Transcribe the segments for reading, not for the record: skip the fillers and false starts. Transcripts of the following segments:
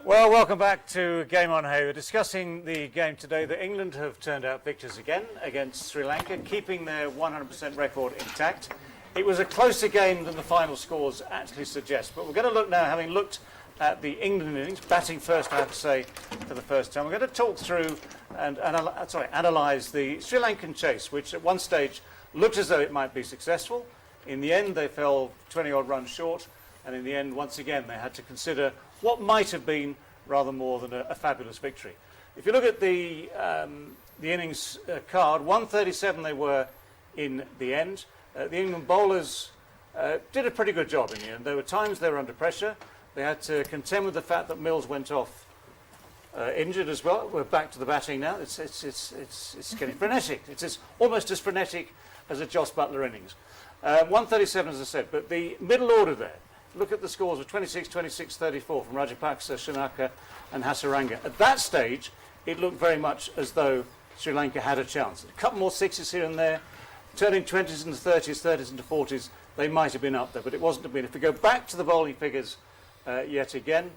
Well, welcome back to Game On Hay. We're discussing the game today that England have turned out victors again against Sri Lanka, keeping their 100% record intact. It was a closer game than the final scores actually suggest. But we're going to look now, having looked at the England innings, batting first, I have to say, for the first time. We're going to talk through and analyse the Sri Lankan chase, which at one stage looked as though it might be successful. In the end, they fell 20-odd runs short. And in the end, once again, they had to consider what might have been rather more than a fabulous victory. If you look at the innings card, 137 they were in the end. The England bowlers did a pretty good job in the end. There were times they were under pressure. They had to contend with the fact that Mills went off injured as well. We're back to the batting now. It's getting frenetic. It's almost as frenetic as a Jos Buttler innings. 137, as I said, but the middle order there. Look at the scores of 26, 26, 34 from Rajapaksa, Shanaka and Hasaranga. At that stage, it looked very much as though Sri Lanka had a chance. A couple more sixes here and there, turning 20s into 30s, 30s into 40s, they might have been up there, but it wasn't to be. If we go back to the bowling figures yet again,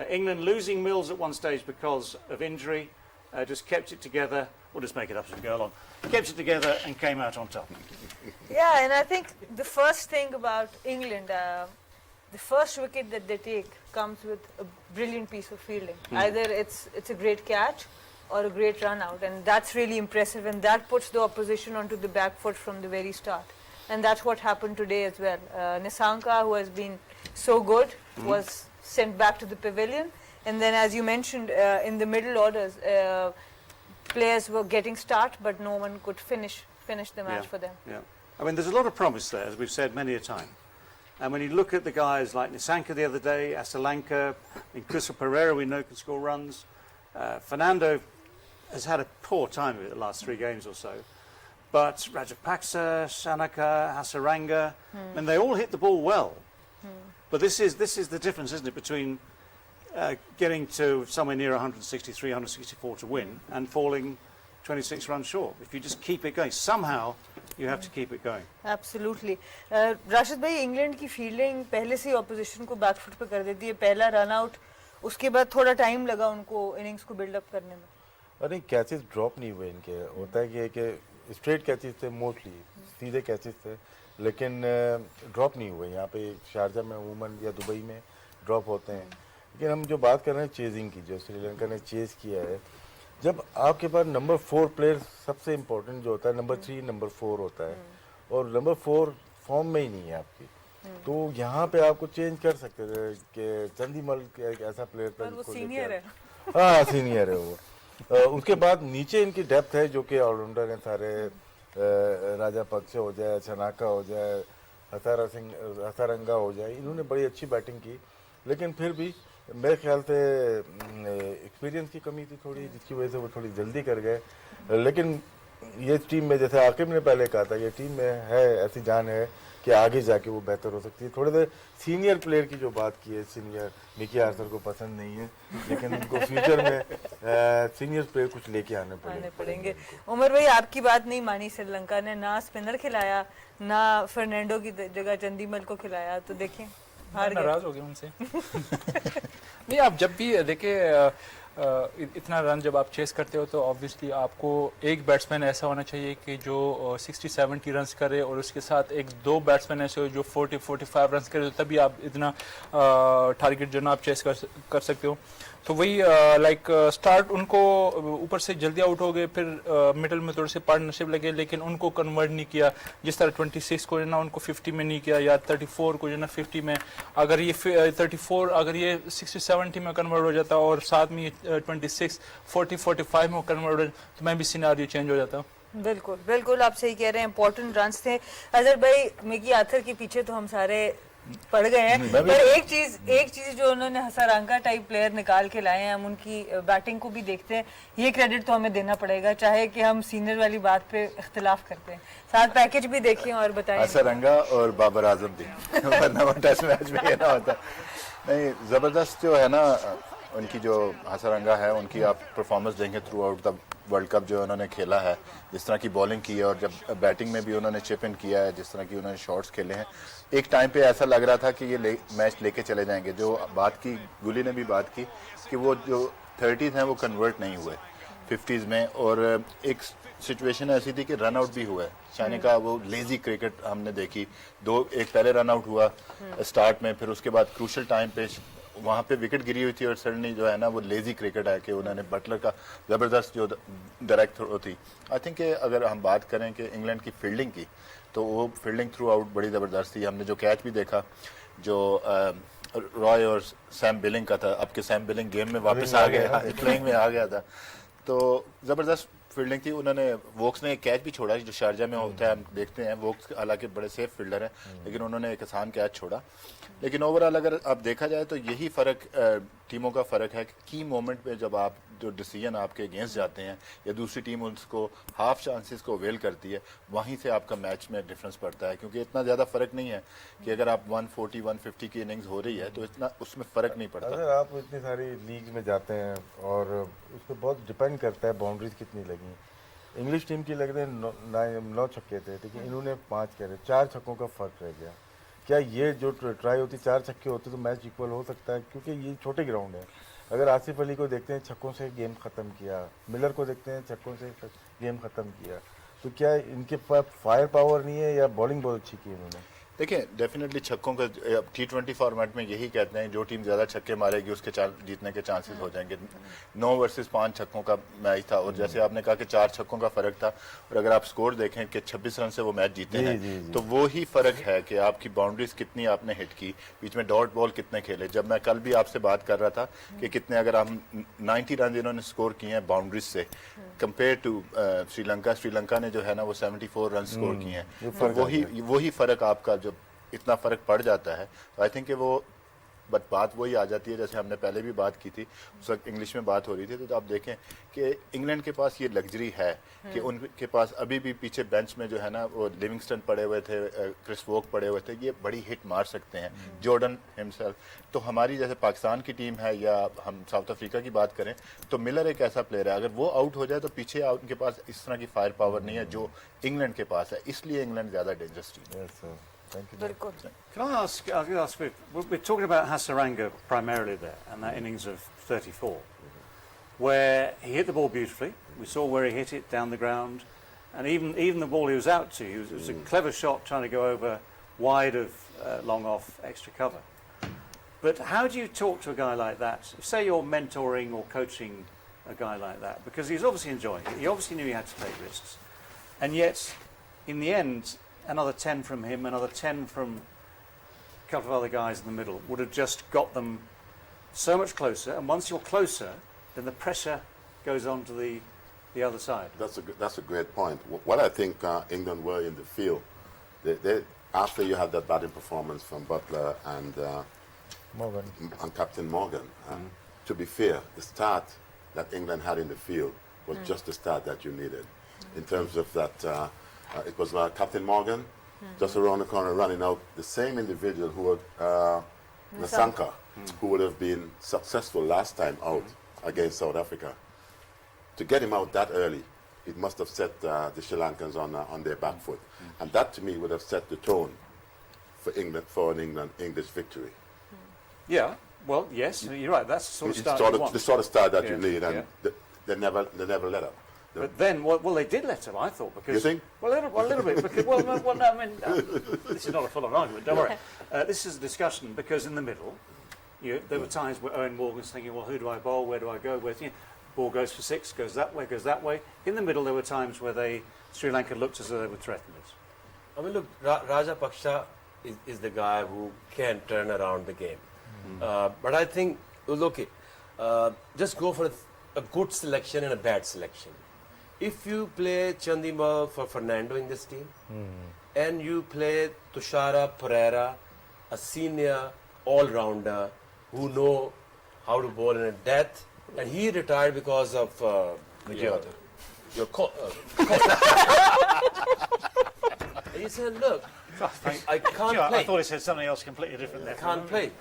England losing Mills at one stage because of injury, just kept it together. We'll just make it up as we go along. Kept it together and came out on top. Yeah, and I think the first thing about England, the first wicket that they take comes with a brilliant piece of fielding. Either it's a great catch or a great run out, and that's really impressive, and that puts the opposition onto the back foot from the very start. And that's what happened today as well. Nissanka, who has been so good, was sent back to the pavilion, and then as you mentioned, in the middle orders, players were getting start, but no one could finish the match for them. Yeah, I mean, there's a lot of promise there, as we've said many a time. And when you look at the guys like Nissanka the other day, Lanka, and Kusal Pereira we know can score runs. Fernando has had a poor time of it the last 3 games or so. But Rajapaksa, Shanaka, Hasaranga, and they all hit the ball well. But this is the difference, isn't it, between getting to somewhere near 163, 164 to win and falling 26 runs short. If you just keep it going, somehow you have to keep it going. Absolutely. Rashid bhai, England की fielding पहले से opposition को back foot पे कर देती है. पहला run out, उसके बाद थोड़ा time लगा उनको innings को build up करने में. अरे catches drop नहीं हुए इनके. होता है कि straight catches थे mostly, सीधे catches थे, लेकिन drop नहीं हुए. यहाँ पे शारजा में वुमन या दुबई में drop होते हैं. लेकिन हम जो बात कर रहे हैं chasing की, जो श्रीलंका ने chase किया है, जब आपके पास नंबर 4 प्लेयर सबसे इम्पोर्टेंट जो होता है, नंबर 3 नंबर 4 होता है, और नंबर 4 फॉर्म में ही नहीं है आपकी, तो यहाँ पे आपको चेंज कर सकते थे कि चंदीमल एक ऐसा प्लेयर था वो सीनियर है. हाँ सीनियर है वो. उसके बाद नीचे इनकी डेप्थ है जो कि ऑलराउंडर हैं सारे. राजापक्ष हो जाए, शनाका हो जाए, हसारंगा हो जाए, इन्होंने बड़ी अच्छी बैटिंग की, लेकिन फिर भी मेरे ख्याल से एक्सपीरियंस की कमी थी थोड़ी, जिसकी वजह से वो थोड़ी जल्दी कर गए. लेकिन ये टीम में, जैसे आकिब ने पहले कहा था, ये टीम में है ऐसी जान है कि आगे जाके वो बेहतर हो सकती है. थोड़े से सीनियर प्लेयर की जो बात की है, सीनियर मिकी आर्थर को पसंद नहीं है, लेकिन उनको फ्यूचर में सीनियर प्लेयर कुछ लेके आने पड़ेंगे. उमर भाई, आपकी बात नहीं मानी श्रीलंका ने, ना स्पिनर खिलाया, ना फर्नांडो की जगह चंदीमल को खिलाया, तो देखिए नाराज हो गए उनसे. नहीं, आप जब भी देखिए इतना रन जब आप चेस करते हो तो ऑब्वियसली आपको एक बैट्समैन ऐसा होना चाहिए कि जो 60-70 रन्स करे, और उसके साथ 1-2 बैट्समैन ऐसे हो जो 40-45 रन्स करे, तो तभी आप इतना टारगेट जो ना आप चेस कर सकते हो. तो वही लाइक स्टार्ट उनको ऊपर से जल्दी आउट हो गए, फिर मिडल में थोड़े से पार्टनरशिप लगे, लेकिन उनको कन्वर्ट नहीं किया. जिस तरह 26 को जो ना उनको 50 में नहीं किया, या 34 को जो ना 50 में. अगर ये 34 अगर ये 60-70 में कन्वर्ट हो जाता और साथ में ये 26 40-45 में कन्वर्ट हो जाता, तो मैं भी सिनेरियो चेंज हो जाता. बिल्कुल बिल्कुल, आप सही कह रहे हैं. इंपॉर्टेंट रन्स थे. अजहर भाई, मिकी आर्थर के पीछे तो हम सारे पड़ गए हैं, पर एक चीज जो उन्होंने हसारंगा टाइप प्लेयर निकाल के लाए हैं, हम उनकी बैटिंग को भी देखते हैं, ये क्रेडिट तो हमें देना पड़ेगा, चाहे कि हम सीनियर वाली बात पे इख्तिलाफ करते हैं. साथ पैकेज भी देखें और बताएं. हसारंगा और बाबर आजम भी वरना टेस्ट मैच में ये ना होता. नहीं, जबरदस्त जो है ना उनकी जो हसरंगा है उनकी आप परफॉर्मेंस देंगे through out the world cup जो उन्होंने खेला है, जिस तरह की बॉलिंग की है और जब बैटिंग में भी उन्होंने चिप इन किया है, जिस तरह की उन्होंने शॉट्स खेले हैं, एक टाइम पे ऐसा लग रहा था कि ये मैच लेके चले जाएंगे। जो बात की गुली ने भी बात की कि वो जो 30s हैं वो कन्वर्ट नहीं हुए 50s में, और एक सिचुएशन ऐसी थी कि रन आउट भी हुआ है। चाइना का वो लेजी क्रिकेट हमने देखी, एक पहले रन आउट हुआ स्टार्ट में, फिर उसके बाद क्रूशल टाइम पे वहाँ पे विकेट गिरी हुई थी और सडनली जो है ना वो लेजी क्रिकेट है कि उन्होंने बटलर का ज़बरदस्त जो डायरेक्ट थ्रो थी। आई थिंक अगर हम बात करें कि इंग्लैंड की फील्डिंग की, तो वो फील्डिंग थ्रू आउट बड़ी ज़बरदस्त थी। हमने जो कैच भी देखा जो रॉय और सैम बिलिंग का था, अब के सैम बिलिंग गेम में वापस आ गया, प्लेइंग में आ गया था, तो ज़बरदस्त फील्डिंग थी। उन्होंने वोक्स ने एक कैच भी छोड़ा जो शारजा में होता है, हम देखते हैं वोक्स हालांकि बड़े सेफ फील्डर हैं, लेकिन उन्होंने एक आसान कैच छोड़ा। लेकिन ओवरऑल अगर आप देखा जाए तो यही फ़र्क टीमों का फ़र्क है कि की मोमेंट पे जब आप जो डिसीजन आपके अगेंस्ट जाते हैं या दूसरी टीम उसको हाफ चांसेस को अवेल करती है, वहीं से आपका मैच में डिफरेंस पड़ता है। क्योंकि इतना ज़्यादा फ़र्क नहीं है कि अगर आप 140 150 की इनिंग्स हो रही है तो इतना उसमें फ़र्क नहीं पड़ता। अगर आप इतनी सारी लीग में जाते हैं और उस पर बहुत डिपेंड करता है बाउंड्रीज कितनी लगी। इंग्लिश टीम की लग रहे 9 छक्के थे, ठीक है, इन्होंने 5 करे, 4 छक्कों का फ़र्क रह गया। क्या ये जो ट्राई होती 4 छक्के होते तो मैच इक्वल हो सकता है? क्योंकि ये छोटे ग्राउंड है। अगर आसिफ अली को देखते हैं छक्कों से गेम ख़त्म किया, मिलर को देखते हैं छक्कों से गेम ख़त्म किया, तो क्या इनके पास फायर पावर नहीं है या बॉलिंग बहुत अच्छी की इन्होंने? देखिए डेफिनेटली छक्कों का T20 फॉर्मेट में यही कहते हैं जो टीम ज़्यादा छक्के मारेगी उसके जीतने के चांसेस हो जाएंगे। 9 वर्सेस 5 छक्कों का मैच था और जैसे आपने कहा कि 4 छक्कों का फ़र्क था, और अगर आप स्कोर देखें कि 26 रन से वो मैच जीते हैं, तो वो ही फ़र्क है कि आपकी बाउंड्रीज कितनी आपने हिट की, बीच में डॉट बॉल कितने खेले। जब मैं कल भी आपसे बात कर रहा था कि कितने अगर हम 90 रन इन्होंने स्कोर किए हैं बाउंड्रीज से कंपेयर टू श्रीलंका ने जो है ना वो 74 रन स्कोर किए हैं, तो वही फ़र्क आपका जब इतना फ़र्क पड़ जाता है, तो आई थिंक कि वो बात वही आ जाती है जैसे हमने पहले भी बात की थी, उस वक्त इंग्लिश में बात हो रही थी। तो आप देखें कि इंग्लैंड के पास ये लग्जरी है कि उनके पास अभी भी पीछे बेंच में जो है ना वो लिविंगस्टन पड़े हुए थे, क्रिस वोक पड़े हुए थे, ये बड़ी हिट मार सकते हैं, जॉर्डन हिमसेल्फ। तो हमारी जैसे पाकिस्तान की टीम है या हम साउथ अफ्रीका की बात करें तो मिलर एक ऐसा प्लेयर है, अगर वो आउट हो जाए तो पीछे उनके पास इस तरह की फायर पावर नहीं है जो इंग्लैंड के पास है, इसलिए इंग्लैंड ज़्यादा डेंजरस टीम है। Thank you. Can I ask, we're talking about Hasaranga primarily there, and that innings of 34, where he hit the ball beautifully. We saw where he hit it down the ground, and even the ball he was out to, it was a clever shot trying to go over wide of long off extra cover. But how do you talk to a guy like that? Say you're mentoring or coaching a guy like that, because he's obviously enjoying it. He obviously knew he had to take risks, and yet, in the end, another 10 from him, another 10 from a couple of other guys in the middle would have just got them so much closer. And once you're closer, then the pressure goes on to the other side. That's a great point. What I think England were in the field, they after you had that batting performance from Butler and Captain Morgan, to be fair, the start that England had in the field was just the start that you needed. In terms of that, it was Captain Morgan, just around the corner running out, the same individual who would, Nasanka, who would have been successful last time out against South Africa. To get him out that early, it must have set the Sri Lankans on their back foot. And that to me would have set the tone for England, for an English victory. Yeah, well, yes, you're right. That's the sort of start you want. The sort of start that you need, and they never let up. But then, well, they did let up, I thought, because... You think? Well, a little bit, because, well, no, I mean, this is not a full-on argument, don't worry. This is a discussion, because in the middle, there were times where Owen Morgan's thinking, well, who do I bowl, where do I go, ball goes for 6, goes that way. In the middle, there were times where Sri Lanka looked as though they were threatened. I mean, look, Raja Paksha is the guy who can turn around the game. But I think, look, just go for a good selection and a bad selection. If you play Chandimal for Fernando in this team, and you play Tushara Pereira, a senior all-rounder who know how to bowl in a death, and he retired because of your coach. He said, look, I can't play. I thought he said something else completely different there. I can't play.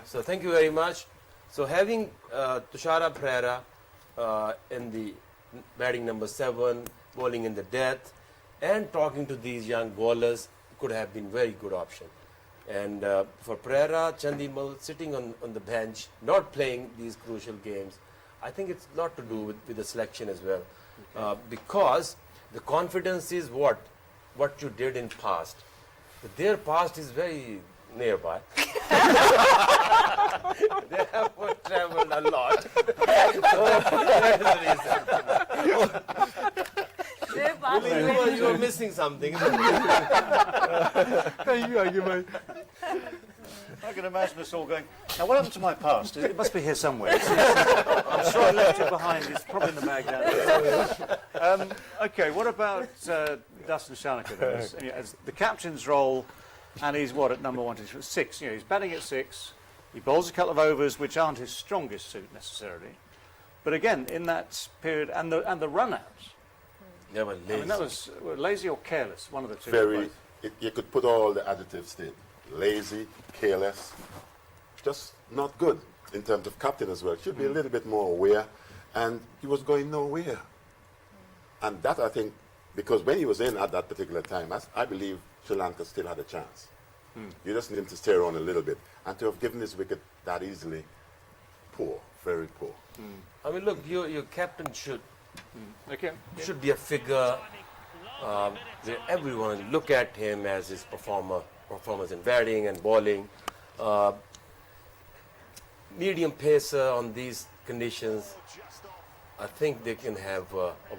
So thank you very much. So having Tushara Pereira in the batting number 7, bowling in the death, and talking to these young bowlers could have been very good option. And for Pereira, Chandimal sitting on the bench, not playing these crucial games, I think it's a lot to do with the selection as well. Because the confidence is what you did in past. Their past is very nearby. They have traveled a lot. So that is the reason. You are missing something. Thank you, Aaqib. I can imagine us all going, now what happened to my past? It must be here somewhere. I'm sure I left it behind. It's probably in the bag down there. Okay, what about Dustin Shanaka then? As the captain's role, and he's what, at number 1, 2, 3, 6. He's batting at 6. He bowls a couple of overs which aren't his strongest suit necessarily. But again, in that period, and the run-outs. They were lazy. I mean, that was lazy or careless, one of the two. Very, you could put all the adjectives in. Lazy, careless, just not good in terms of captain as well. Should be a little bit more aware, and he was going nowhere. And that, I think, because when he was in at that particular time, I believe Sri Lanka still had a chance. You just need him to stay around a little bit. And to have given this wicket that easily, poor, very poor. I mean, look, your captain should Okay. should be a figure where everyone look at him as his performance in batting and bowling. Medium pacer on these conditions, I think they can have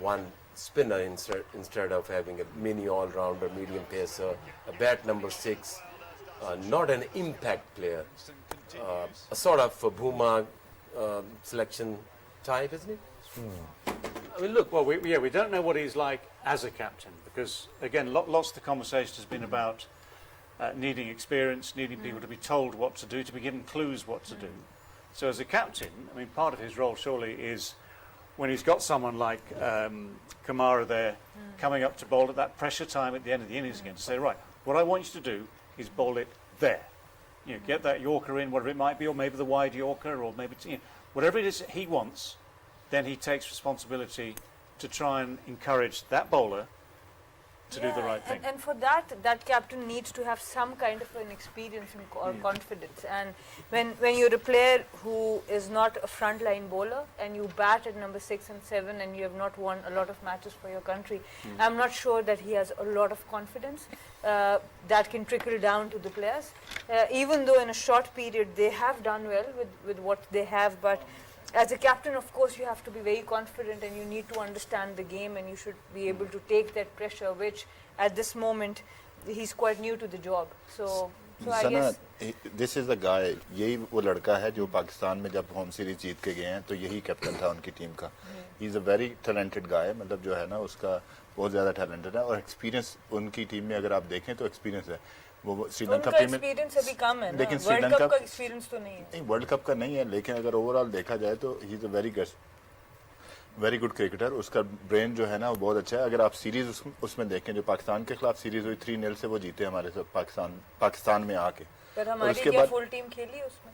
one spinner instead of having a mini all-rounder, medium pacer, a bat number 6, not an impact player, a sort of a Bhuma selection type, isn't it? I mean, look, Well, we don't know what he's like as a captain because, again, lots of the conversation has been about needing experience, needing people to be told what to do, to be given clues what to do. So as a captain, I mean, part of his role surely is when he's got someone like Kamara there coming up to bowl at that pressure time at the end of the innings again, to say, right, what I want you to do is bowl it there. Get that Yorker in, whatever it might be, or maybe the wide Yorker, or maybe whatever it is he wants, then he takes responsibility to try and encourage that bowler to do the right thing. And for that captain needs to have some kind of an experience or confidence. And when you're a player who is not a frontline bowler and you bat at number 6 and 7 and you have not won a lot of matches for your country, I'm not sure that he has a lot of confidence that can trickle down to the players. Even though in a short period they have done well with what they have, but as a captain, of course, you have to be very confident and you need to understand the game and you should be able to take that pressure, which at this moment, he's quite new to the job. So I guess... This is the guy, यही वो लड़का है जो पाकिस्तान में जब home series जीत के गए हैं तो यही कैप्टन था उनकी टीम का. He's a very talented guy, मतलब जो है ना उसका बहुत ज़्यादा talented है और एक्सपीरियंस उनकी टीम में अगर आप देखें तो एक्सपीरियंस है. वो श्रीलंका टीम में एक्सपीरियंस अभी कम है ना, लेकिन वर्ल्ड श्रीलंका कप का एक्सपीरियंस तो नहीं है. नहीं, वर्ल्ड कप का नहीं है, लेकिन अगर ओवरऑल देखा जाए तो he is a very good cricketer. उसका ब्रेन जो है ना वो बहुत अच्छा है. अगर आप सीरीज उसमें देखें जो पाकिस्तान के खिलाफ सीरीज हुई 3-0 से वो जीते हमारे साथ पाकिस्तान में आके. पर हमारी क्या फुल टीम खेली उसमें?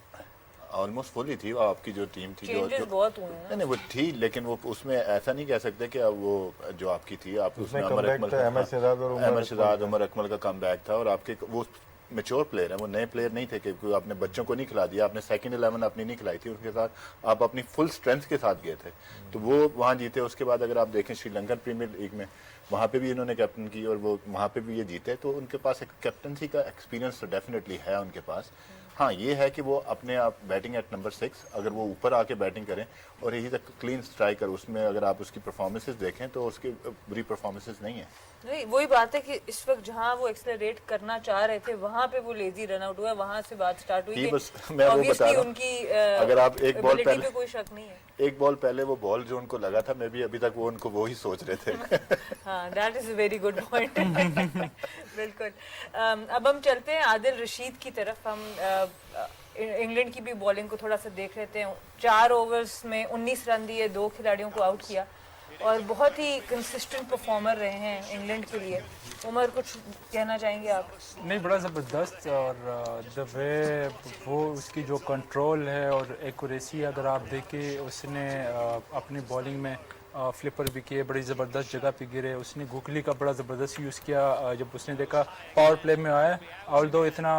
ऑलमोस्ट फुल ही थी आपकी जो टीम थी. जो बहुत हुए हैं. नहीं वो थी, लेकिन वो उसमें ऐसा नहीं कह सकते कि वो जो आपकी थी आप उसमें अमर शहजाद उमर अकमल का कमबैक था और आपके वो मैच्योर प्लेयर है, वो नए प्लेयर नहीं थे कि कोई आपने बच्चों को नहीं खिला दिया, आपने सेकंड 11 अपनी नहीं खिलाई थी, उनके साथ आप अपनी फुल स्ट्रेंथ के साथ गए थे तो वो वहाँ जीते. उसके बाद अगर आप देखें श्रीलंकन प्रीमियर लीग में वहाँ पे भी इन्होंने कैप्टन की और वो वहाँ पे भी ये जीते. तो उनके पास एक कैप्टनसी का एक्सपीरियंस तो डेफिनेटली है उनके पास. हाँ, ये है कि वो अपने आप बैटिंग एट नंबर 6 अगर वो ऊपर आके बैटिंग करें और he is a clean striker. उसमें अगर आप उसकी परफॉर्मेंसेस देखें तो उसकी बुरी परफॉर्मेंसेस नहीं है. नहीं, वही बात है कि इस वक्त जहाँ वो एक्सेलरेट करना चाह रहे थे वहाँ पे वो लेजी रन आउट हुआ, वहाँ से बात स्टार्ट हुई. बस मैं वो बता रहा हूँ, उनकी अगर आप एक बॉल पहले कोई शक नहीं है. एक बॉल पहले वो बॉल जो उनको लगा था, मैं भी अभी तक वो उनको वो ही सोच रहे थे. हाँ, that is a very good point. बिल्कुल. अब हम चलते हैं आदिल रशीद की तरफ. हम इंग्लैंड की भी बॉलिंग को थोड़ा सा देख लेते हैं. 4 ओवर्स में 19 रन दिए, 2 खिलाड़ियों को आउट किया और बहुत ही कंसिस्टेंट परफॉर्मर रहे हैं इंग्लैंड के लिए. उमर कुछ कहना चाहेंगे आप? नहीं, बड़ा ज़बरदस्त, और द वे वो उसकी जो कंट्रोल है और एक्यूरेसी अगर आप देखें, उसने अपनी बॉलिंग में फ्लिपर भी किए, बड़ी ज़बरदस्त जगह पे गिरे, उसने गुगली का बड़ा ज़बरदस्त यूज़ किया जब उसने देखा पावर प्ले में आया, ऑल्दो इतना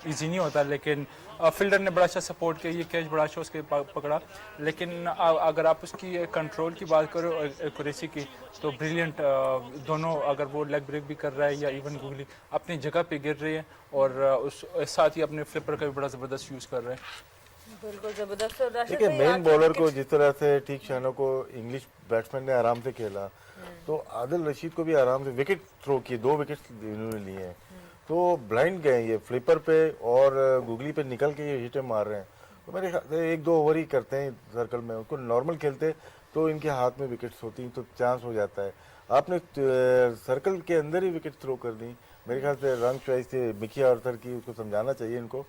इजी नहीं होता, लेकिन फील्डर ने बड़ा अच्छा सपोर्ट किया, ये कैच बड़ा अच्छा उसके पकड़ा, लेकिन अगर आप उसकी कंट्रोल की बात करो, एक्यूरेसी की, तो ब्रिलियंट, दोनों, अगर वो लेग ब्रेक भी कर रहा है या इवन गुगली अपनी जगह पे गिर रही है, और उस साथ ही अपने फ्लिपर का भी बड़ा ज़बरदस्त यूज़ कर रहे हैं। बिल्कुल जबरदस्त। और राशिद देखिए भाई, मेन आज बॉलर wicket- को जिस तरह से ठीक शानों को इंग्लिश बैट्समैन ने आराम से खेला, तो आदिल रशीद को भी आराम से विकेट थ्रो किए, 2 विकेट इन्होंने लिए हैं, तो ब्लाइंड गए ये फ्लिपर पे और गुगली पे निकल के ये हिटें मार रहे हैं। तो मेरे ख्याल से 1-2 ओवर ही करते हैं सर्कल में, उसको नॉर्मल खेलते तो इनके हाथ में विकेट्स होती तो चांस हो जाता है। आपने सर्कल के अंदर ही विकेट थ्रो कर दी। मेरे ख्याल से रन चॉइस थी मिकी आर्थर की, उसको समझाना चाहिए इनको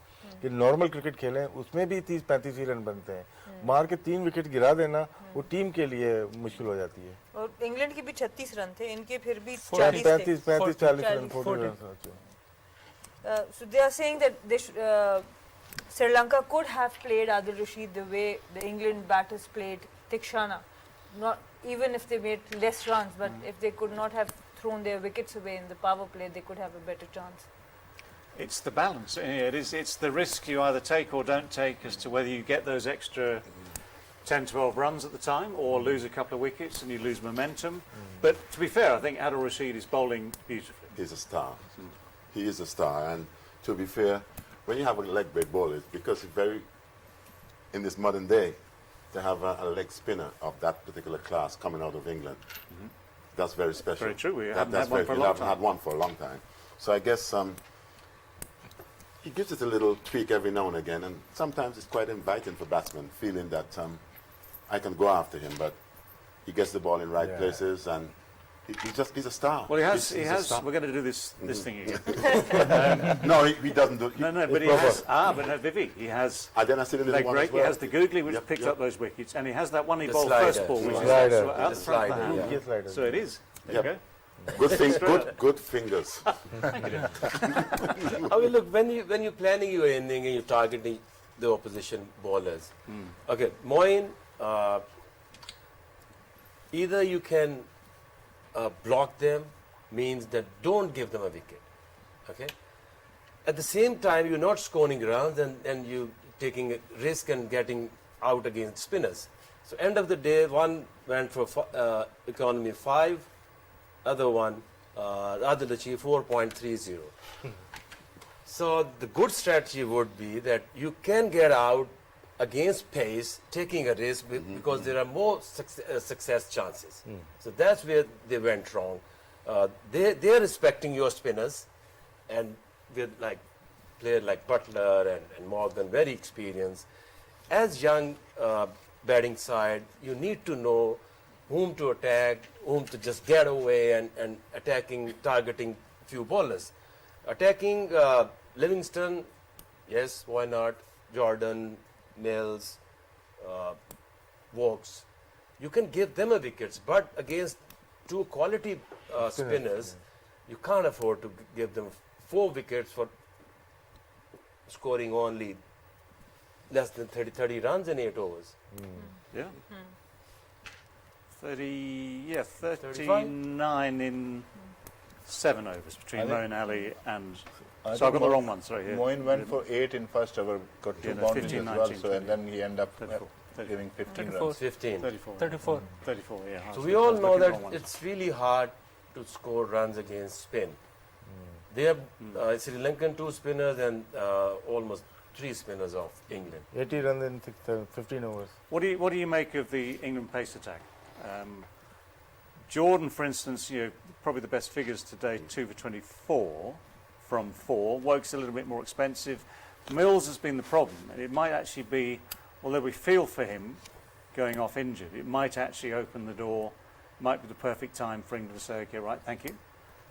कि नॉर्मल क्रिकेट खेलें, उसमें भी 30-35 ही रन बनते हैं, मार के 3 विकेट गिरा देना वो टीम के लिए मुश्किल हो जाती है। और इंग्लैंड के भी 36 रन थे, इनके फिर भी 40 थे। 35-40 run, 40 run. So they are saying that Sri Lanka could have played Adil Rashid the way the England batters played Tikshana. Not even if they made less runs, but if they could not have thrown their wickets away in the power play, they could have a better chance. It's the balance. It's the risk you either take or don't take as to whether you get those extra 10, 12 runs at the time or lose a couple of wickets and you lose momentum. But to be fair, I think Adil Rashid is bowling beautifully. He's a star. He is a star. And to be fair, when you have a leg break bowler, it's because it's very, in this modern day, to have a leg spinner of that particular class coming out of England. That's very special. Very true. We haven't had one for a long haven't time. had one for a long time. So I guess he gives it a little tweak every now and again, and sometimes it's quite inviting for batsmen, feeling that I can go after him, but he gets the ball in right places, and he's a star. Well, he has. He's a star. We're going to do this thing again. No, he doesn't do. No, but he has. But no, Vivi, he has. I didn't see the little Leg one break. as well. He has the googly, which Yep, picked yep. up those wickets, and he has that one he The bowled slider. first ball, which is Slider. sort of out The front of the slider, hand. yeah. Slider. So it is. There Yep. you go. Good fingers. I mean, look, when you're planning your inning and you're targeting the opposition bowlers, okay, Moin, either you can block them, means that don't give them a wicket, okay? At the same time, you're not scoring runs and you're taking a risk and getting out against spinners. So end of the day, one went for economy 5, other one, Adil Rashid 4.30. So the good strategy would be that you can get out against pace, taking a risk because there are more success chances. So that's where they went wrong. They're respecting your spinners, and with like players like Butler and Morgan, very experienced. As young batting side, you need to know whom to attack, whom to just get away and attacking, targeting few bowlers. Attacking Livingston, yes, why not? Jordan, Mills, Vokes. You can give them a wickets, but against 2 quality spinners, you can't afford to give them 4 wickets for scoring only less than 30 runs in 8 overs. Yeah. 39 in 7 overs between Moeen Ali and. So I've got the wrong one. Sorry. Here. Moin went for 8 in first over, got 2 Yeah, no, boundaries 15, as well, 19, so and then he ended up 34, giving 15 34. runs. 15. 34. 34. 34. Yeah. I So was we looking- I all was know looking at the that wrong one. it's really hard to score runs against spin. They have Sri Lankan 2 spinners and almost 3 spinners of England. 80 runs in 15 overs. What do you make of the England pace attack? Jordan, for instance, probably the best figures today, 2 for 24 from 4. Woke's a little bit more expensive. Mills has been the problem, and it might actually be, although we feel for him going off injured, it might actually open the door, might be the perfect time for England to say, okay, right, thank you,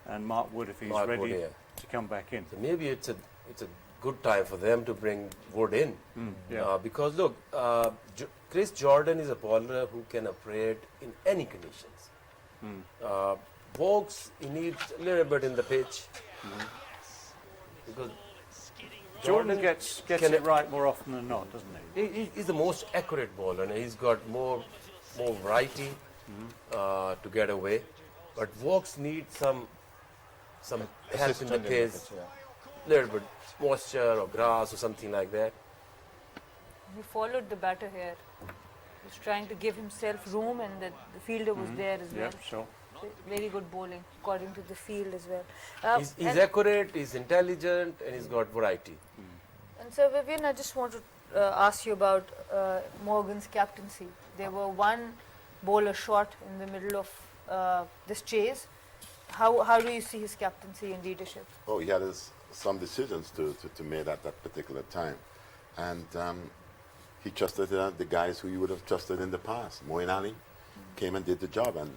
and Mark Wood if he's Mark ready Wood, yeah. to come back in. So maybe it's a good time for them to bring Wood in. Yeah. Because look, Chris Jordan is a bowler who can operate in any conditions. Vokes, he needs a little bit in the pitch. Because Jordan gets can it right more often than not, doesn't he? he's the most accurate bowler, and he's got more variety to get away. But Vokes need some help in the pace, little bit moisture or grass or something like that. He followed the batter here. He was trying to give himself room, and the fielder was there as well. Yeah, sure. Very good bowling, according to the field as well. He's accurate, he's intelligent, and he's got variety. And so, Vivian, I just want to ask you about Morgan's captaincy. They were one bowler short in the middle of this chase. How do you see his captaincy and leadership? Oh, he had some decisions to make at that particular time. And he trusted the guys who he would have trusted in the past. Moeen Ali came and did the job, and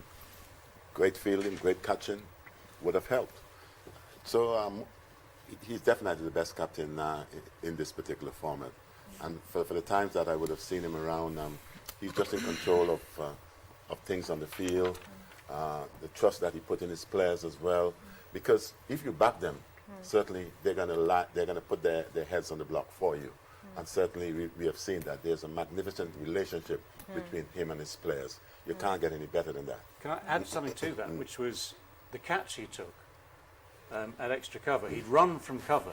great fielding, great catching would have helped. So he's definitely the best captain in this particular format. And for the times that I would have seen him around, he's just in control of things on the field, the trust that he put in his players as well. Because if you back them, certainly they're going to put their heads on the block for you. And certainly we have seen that there's a magnificent relationship between him and his players. You can't get any better than that. Can I add something to that, which was the catch he took at extra cover? He'd run from cover,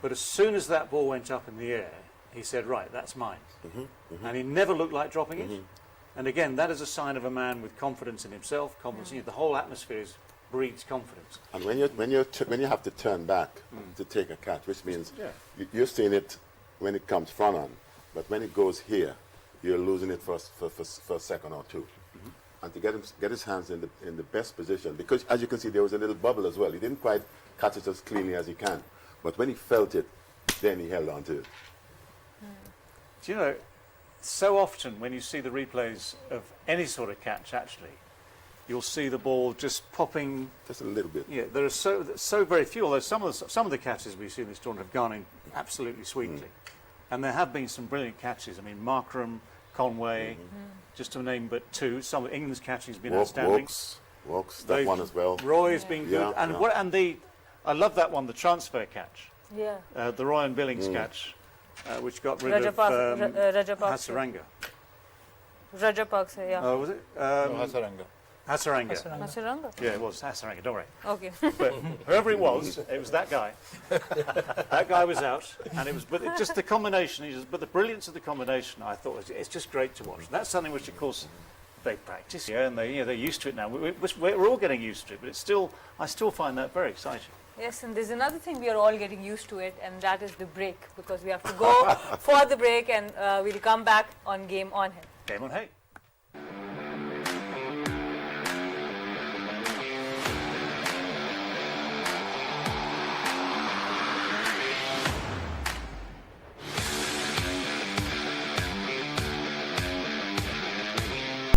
but as soon as that ball went up in the air, he said, right, that's mine. And he never looked like dropping it. And again, that is a sign of a man with confidence in himself, confidence in the whole atmosphere breeds confidence. And when you have to turn back to take a catch, which means you're seeing it when it comes front on, but when it goes here, you're losing it for a second or two. And to get his hands in the best position, because as you can see, there was a little bubble as well. He didn't quite catch it as cleanly as he can, but when he felt it, then he held on to it. Do you know, so often when you see the replays of any sort of catch, actually, you'll see the ball just popping. Just a little bit. Yeah, there are so very few, although some of the catches we see in this tournament have gone in absolutely sweetly. And there have been some brilliant catches. I mean, Markram, Conway, just to name but two. Some of England's catching has been outstanding. Walks, that one as well. Roy's been good. Yeah, I love that one, the transfer catch. Yeah. The Roy and Billings catch, which got rid of Hasaranga. Rajapaksa, yeah. Oh, was it? Hasaranga. Hasaranga. Hasaranga? Yeah, it was Hasaranga, don't worry. Okay. But whoever it was that guy. That guy was out, and it was just the combination. But the brilliance of the combination, I thought, it's just great to watch. And that's something which, of course, they practice, and they're used to it now. We're all getting used to it, but I still find that very exciting. Yes, and there's another thing we are all getting used to it, and that is the break, because we have to go for the break, and we'll come back on Game On Hai. Game on Hay.